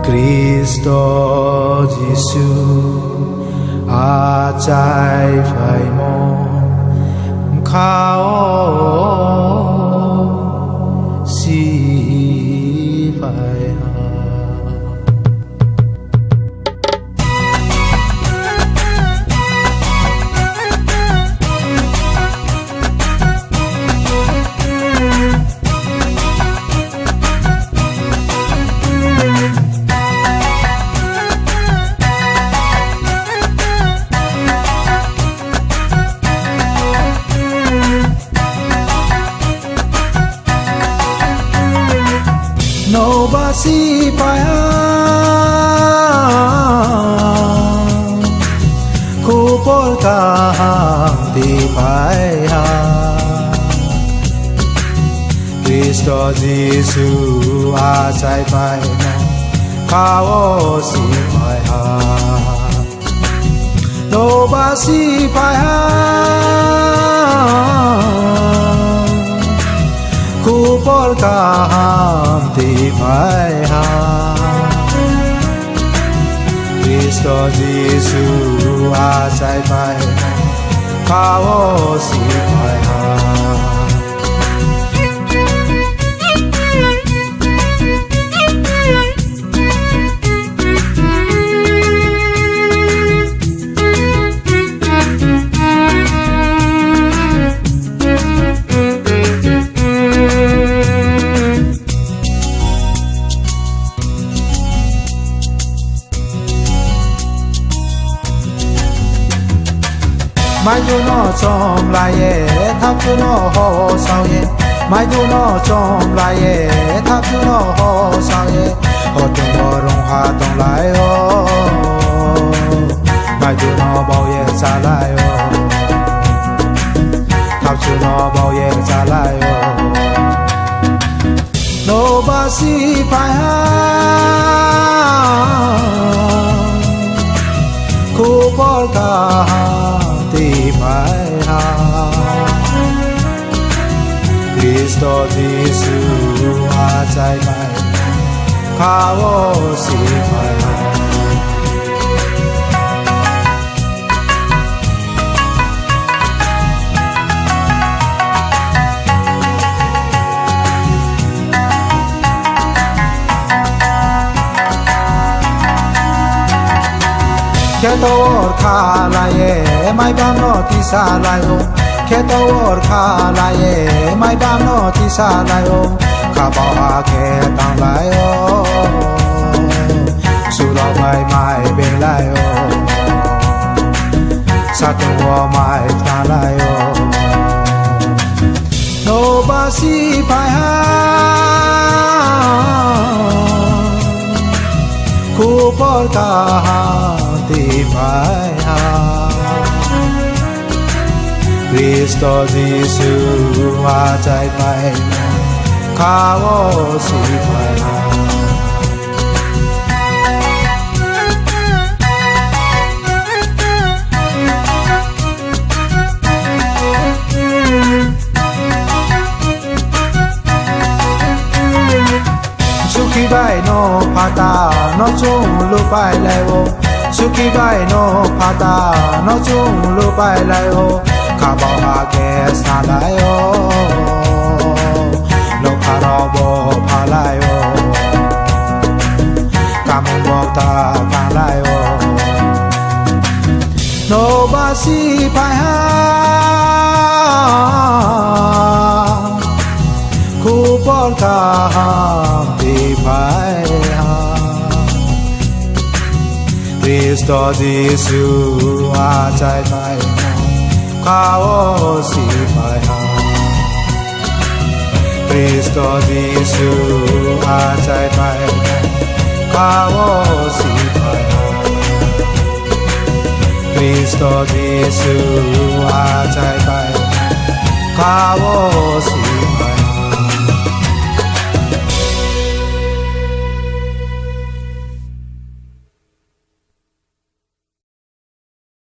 Christo Jesus a chai phai mo khao si phai no basi paya ku porta di paya Cristo Jesus a chai pai kao si paya no basi paya ku porta di paya Cristo Jesus a chai pai kao si paya mai du no chom la ye thap du no ho sao ye mai du no chom la ye thap du no ho sao ye ho tung ho rong ha tong lai ho mai du no bao ye sa lai ho thap du no bao ye sa lai ho no ba si pai ha ku por ka di paya Cristo Jesus a chai pai kao si paya Keto or kha la ye mai bam no ti sa la yo Keto or kha la ye mai bam no ti sa la yo Kha bao ha ke tang la yo Su lo mai mai be la yo Sa tu wo mai ta la yo No ba si pai ha Ku por ka di paya Cristo Jesus a chai pai kao si paya Suki bai no phata no chung lu pai lai wo Suki bai no phata no chung lu pai lai ho Kha bao ha ke sa lai ho Lo kha ro bo pha lai ho Ka mon bo ta pha lai ho No ba si pai ha Ku por ka di pai ha Cristo Jesus a chai pai kao si paya Cristo Jesus a chai pai kao si paya Cristo Jesus a chai pai kao si paya